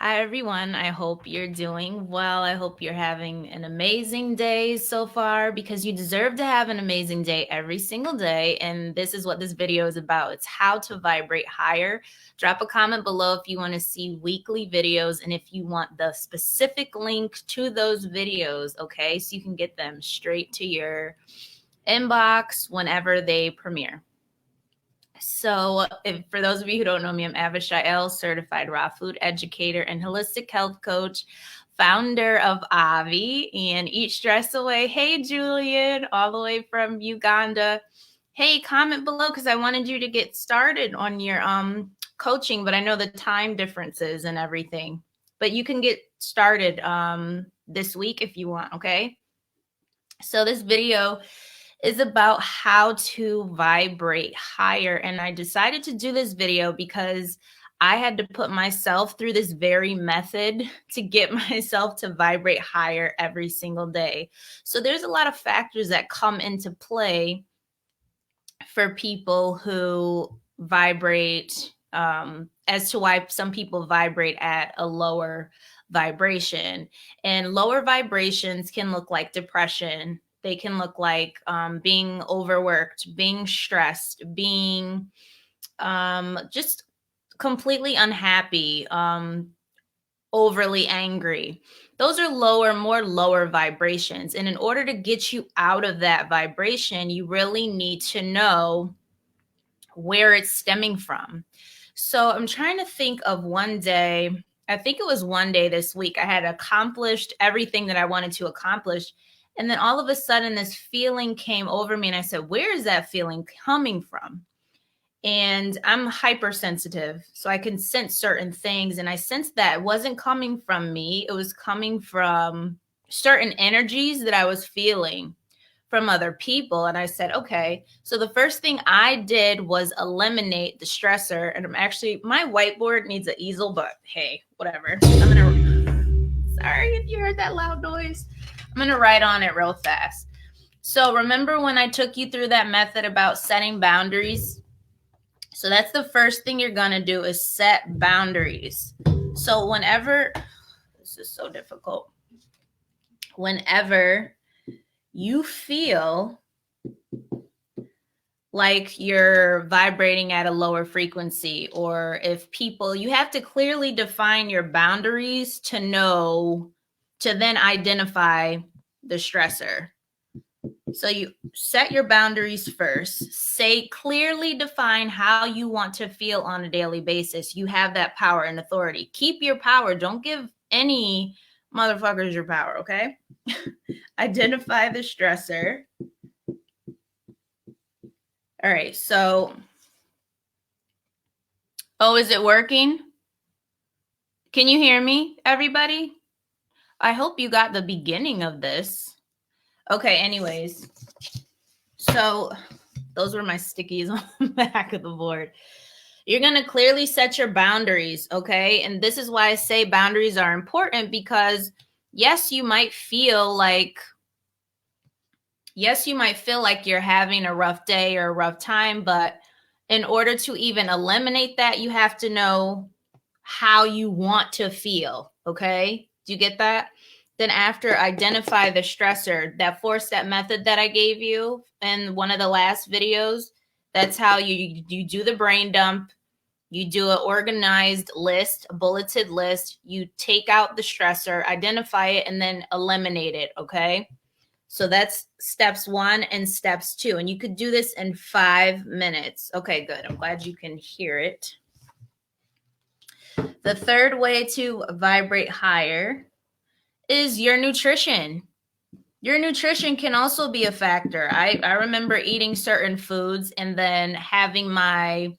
Hi, everyone. I hope you're doing well. I hope you're having an amazing day so far because you deserve to have an amazing day every single day. And this is what this video is about. It's how to vibrate higher. Drop a comment below if you want to see weekly videos and if you want the specific link to those videos, okay? So you can get them straight to your inbox whenever they premiere. So for those of you who don't know me, I'm Avi, certified raw food educator and holistic health coach, founder of Avi and Eat Stress Away. Hey, Julian, all the way from Uganda. Hey, comment below because I wanted you to get started on your coaching, but I know the time differences and everything. But you can get started this week if you want, okay? So this video is about how to vibrate higher. And I decided to do this video because I had to put myself through this very method to get myself to vibrate higher every single day. So there's a lot of factors that come into play for people who vibrate, as to why some people vibrate at a lower vibration. And lower vibrations can look like depression. They can look like being overworked, being stressed, being just completely unhappy, overly angry. Those are more lower vibrations. And in order to get you out of that vibration, you really need to know where it's stemming from. So I'm trying to think of one day. I think it was one day this week. I had accomplished everything that I wanted to accomplish. And then all of a sudden, this feeling came over me. And I said, where is that feeling coming from? And I'm hypersensitive, so I can sense certain things. And I sensed that it wasn't coming from me. It was coming from certain energies that I was feeling from other people. And I said, okay. So the first thing I did was eliminate the stressor. And my whiteboard needs an easel, but hey, whatever. Sorry if you heard that loud noise. I'm going to write on it real fast. So remember when I took you through that method about setting boundaries? So that's the first thing you're going to do is set boundaries. So this is so difficult. Whenever you feel like you're vibrating at a lower frequency, or if you have to clearly define your boundaries to then identify the stressor. So you set your boundaries first. Clearly define how you want to feel on a daily basis. You have that power and authority. Keep your power. Don't give any motherfuckers your power, okay? Identify the stressor. All right, so, is it working? Can you hear me, everybody? I hope you got the beginning of this. Okay, anyways, so those were my stickies on the back of the board. You're going to clearly set your boundaries, okay? And this is why I say boundaries are important, because yes, you might feel like you're having a rough day or a rough time, but in order to even eliminate that, you have to know how you want to feel, okay? Do you get that? Then after, identify the stressor. That 4-step method that I gave you in one of the last videos, that's how you do the brain dump. You do an organized list, a bulleted list. You take out the stressor, identify it, and then eliminate it, okay? So that's steps 1 and steps 2. And you could do this in 5 minutes. Okay, good. I'm glad you can hear it. The third way to vibrate higher is your nutrition. Your nutrition can also be a factor. I remember eating certain foods and then having my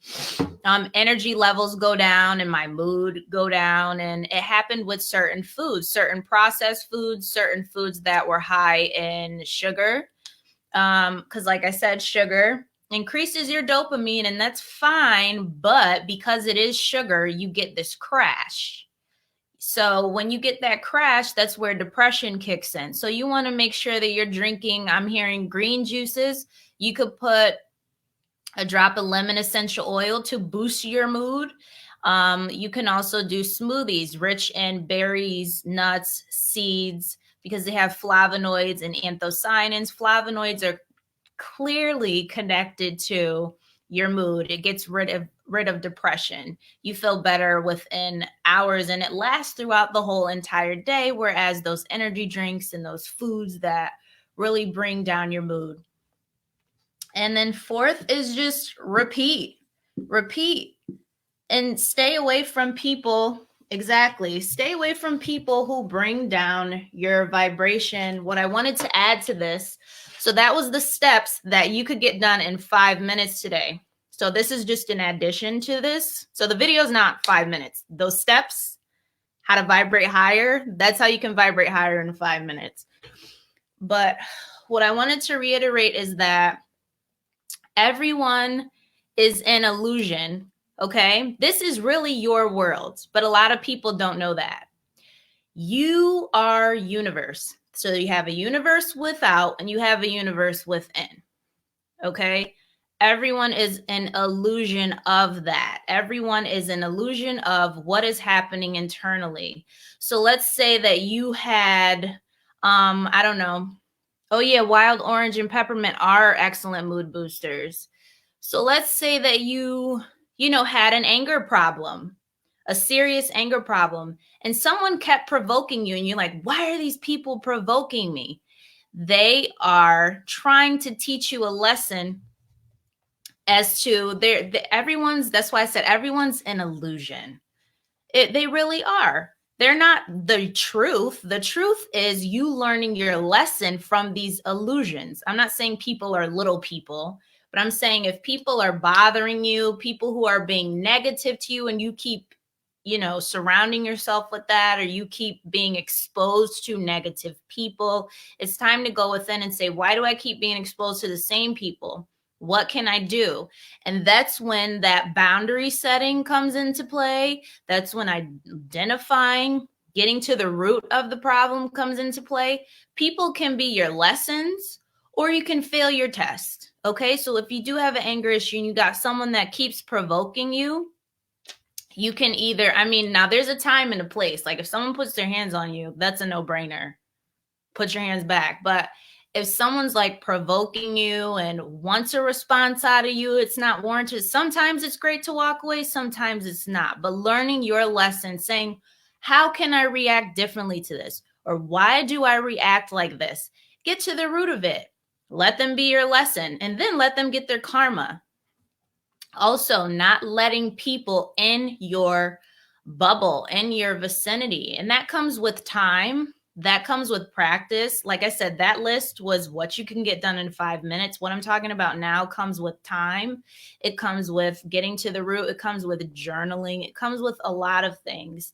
energy levels go down and my mood go down. And it happened with certain foods, certain processed foods, certain foods that were high in sugar. Because like I said, sugar increases your dopamine, and that's fine. But because it is sugar, you get this crash. So when you get that crash, that's where depression kicks in. So you want to make sure that you're drinking, I'm hearing green juices. You could put a drop of lemon essential oil to boost your mood. You can also do smoothies rich in berries, nuts, seeds, because they have flavonoids and anthocyanins. Flavonoids are clearly connected to your mood. It gets rid of depression. You feel better within hours, and it lasts throughout the whole entire day, whereas those energy drinks and those foods that really bring down your mood. And then fourth is just repeat. Repeat and stay away from people. Exactly. Stay away from people who bring down your vibration. What I wanted to add to this, so that was the steps that you could get done in 5 minutes today. So this is just an addition to this. So the video is not 5 minutes. Those steps, how to vibrate higher, that's how you can vibrate higher in 5 minutes. But what I wanted to reiterate is that everyone is an illusion. Okay, this is really your world, but a lot of people don't know that. You are universe. So you have a universe without and you have a universe within. Okay, everyone is an illusion of that. Everyone is an illusion of what is happening internally. So let's say that you had, I don't know. Oh yeah, wild orange and peppermint are excellent mood boosters. So let's say that you had an anger problem, a serious anger problem, and someone kept provoking you, and you're like, why are these people provoking me? They are trying to teach you a lesson as to everyone's, that's why I said everyone's an illusion. They really are. They're not the truth. The truth is you learning your lesson from these illusions. I'm not saying people are little people, but I'm saying if people are bothering you, people who are being negative to you, and you keep, surrounding yourself with that, or you keep being exposed to negative people, it's time to go within and say, why do I keep being exposed to the same people? What can I do? And that's when that boundary setting comes into play. That's when identifying, getting to the root of the problem comes into play. People can be your lessons, or you can fail your test. Okay, so if you do have an anger issue and you got someone that keeps provoking you, you can either, now there's a time and a place. Like if someone puts their hands on you, that's a no-brainer. Put your hands back. But if someone's like provoking you and wants a response out of you, it's not warranted. Sometimes it's great to walk away, sometimes it's not. But learning your lesson, saying, how can I react differently to this? Or why do I react like this? Get to the root of it. Let them be your lesson, and then let them get their karma. Also, not letting people in your bubble, in your vicinity. And that comes with time. That comes with practice. Like I said, that list was what you can get done in 5 minutes. What I'm talking about now comes with time. It comes with getting to the root. It comes with journaling. It comes with a lot of things.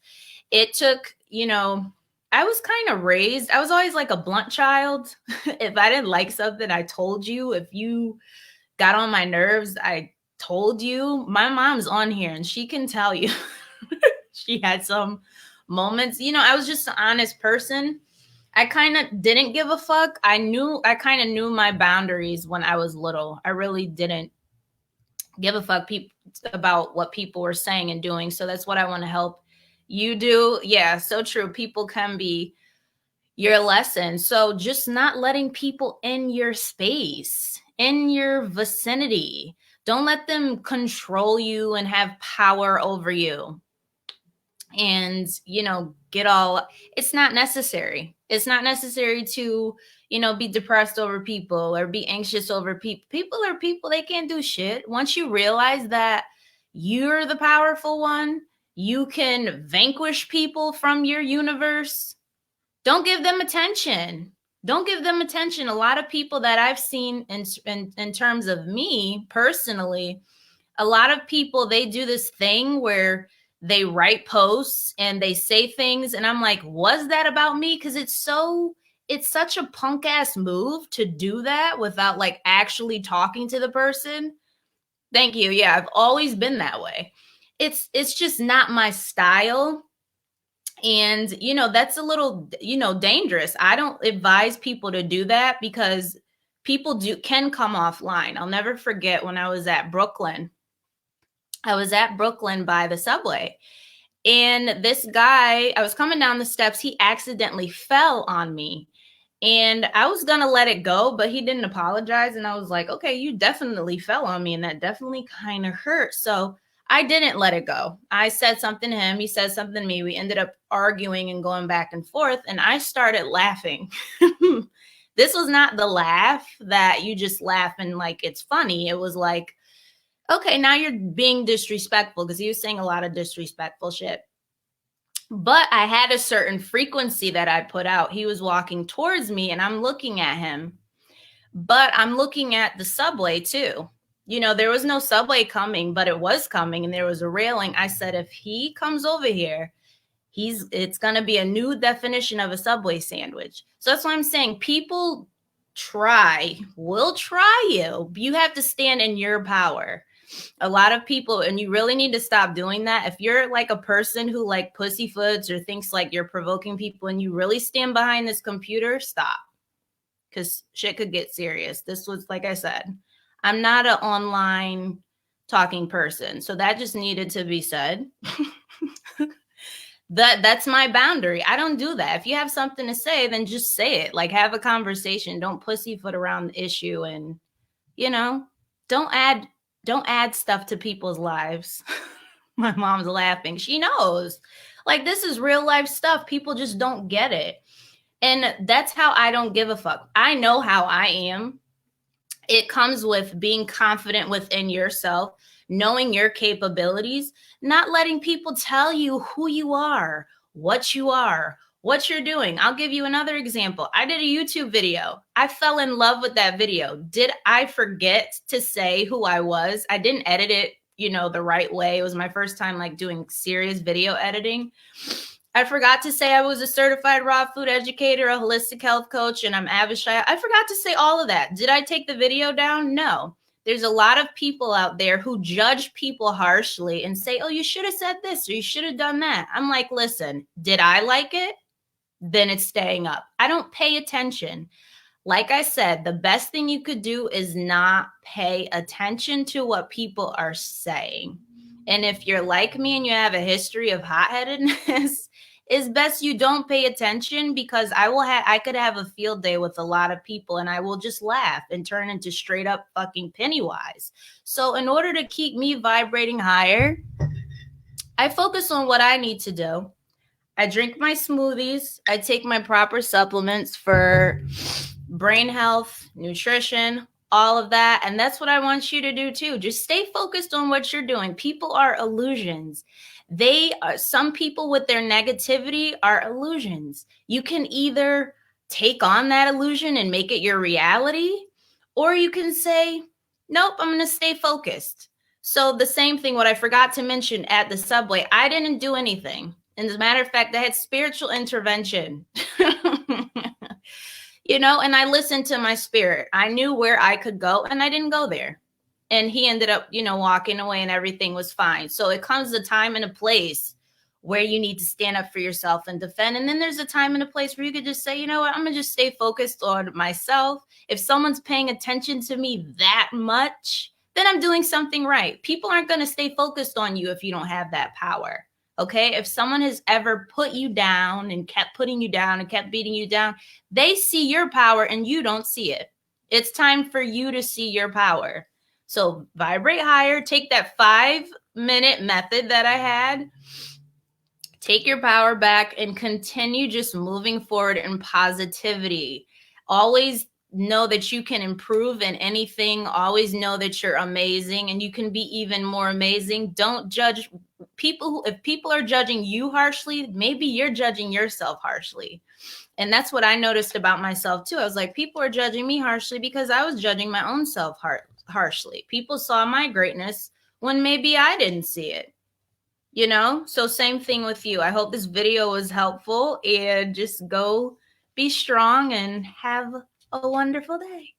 It took, I was kind of raised, I was always like a blunt child. If I didn't like something, I told you. If you got on my nerves, I told you. My mom's on here and she can tell you. She had some moments, I was just an honest person. I kind of didn't give a fuck. I kind of knew my boundaries when I was little. I really didn't give a fuck about what people were saying and doing. So that's what I want to help you do. Yeah, so true. People can be your lesson. So just not letting people in your space, in your vicinity. Don't let them control you and have power over you. And, get all, it's not necessary. It's not necessary to, be depressed over people or be anxious over people. People are people. They can't do shit. Once you realize that you're the powerful one, you can vanquish people from your universe. Don't give them attention. Don't give them attention. A lot of people that I've seen in terms of me personally, a lot of people, they do this thing where they write posts and they say things. And I'm like, was that about me? Because it's such a punk ass move to do that without like actually talking to the person. Thank you. Yeah, I've always been that way. It's just not my style. And, that's a little, dangerous. I don't advise people to do that because people can come offline. I'll never forget when I was at Brooklyn I was at Brooklyn by the subway. And this guy, I was coming down the steps, he accidentally fell on me. And I was going to let it go, but he didn't apologize. And I was like, okay, you definitely fell on me. And that definitely kind of hurt. So I didn't let it go. I said something to him. He said something to me. We ended up arguing and going back and forth. And I started laughing. This was not the laugh that you just laugh and like it's funny. It was like, okay, now you're being disrespectful, because he was saying a lot of disrespectful shit. But I had a certain frequency that I put out. He was walking towards me and I'm looking at him, but I'm looking at the subway too. You know, there was no subway coming, but it was coming and there was a railing. I said, if he comes over here, it's going to be a new definition of a Subway sandwich. So that's why I'm saying people will try you. You have to stand in your power. A lot of people, and you really need to stop doing that. If you're like a person who like pussyfoots or thinks like you're provoking people and you really stand behind this computer, stop, because shit could get serious. This was, like I said, I'm not an online talking person, so that just needed to be said. That's my boundary. I don't do that. If you have something to say, then just say it. Like, have a conversation. Don't pussyfoot around the issue, and don't add stuff to people's lives. My mom's laughing. She knows. Like, this is real life stuff. People just don't get it. And that's how I don't give a fuck. I know how I am. It comes with being confident within yourself, knowing your capabilities, not letting people tell you who you are, what you're doing. I'll give you another example. I did a YouTube video. I fell in love with that video. Did I forget to say who I was? I didn't edit it, the right way. It was my first time like doing serious video editing. I forgot to say I was a certified raw food educator, a holistic health coach, and I'm avid. I forgot to say all of that. Did I take the video down? No. There's a lot of people out there who judge people harshly and say, oh, you should have said this or you should have done that. I'm like, listen, did I like it? Then it's staying up. I don't pay attention. Like I said, the best thing you could do is not pay attention to what people are saying. And if you're like me and you have a history of hot-headedness, it's best you don't pay attention, because I could have a field day with a lot of people and I will just laugh and turn into straight up fucking Pennywise. So in order to keep me vibrating higher, I focus on what I need to do. I drink my smoothies. I take my proper supplements for brain health, nutrition, all of that. And that's what I want you to do too. Just stay focused on what you're doing. People are illusions. Some people with their negativity are illusions. You can either take on that illusion and make it your reality, or you can say, nope, I'm going to stay focused. So the same thing, what I forgot to mention at the subway, I didn't do anything. And as a matter of fact, I had spiritual intervention. And I listened to my spirit. I knew where I could go and I didn't go there. And he ended up, walking away and everything was fine. So it comes a time and a place where you need to stand up for yourself and defend. And then there's a time and a place where you could just say, you know what, I'm going to just stay focused on myself. If someone's paying attention to me that much, then I'm doing something right. People aren't going to stay focused on you if you don't have that power. Okay, if someone has ever put you down and kept putting you down and kept beating you down, they see your power and you don't see it. It's time for you to see your power. So vibrate higher, take that 5-minute method that I had, take your power back and continue just moving forward in positivity. Always know that you can improve in anything. Always know that you're amazing and you can be even more amazing. Don't judge people. If people are judging you harshly, maybe you're judging yourself harshly. And that's what I noticed about myself too. I was like, people are judging me harshly because I was judging my own self harshly. People saw my greatness when maybe I didn't see it. So same thing with you. I hope this video was helpful, and just go be strong and have a wonderful day.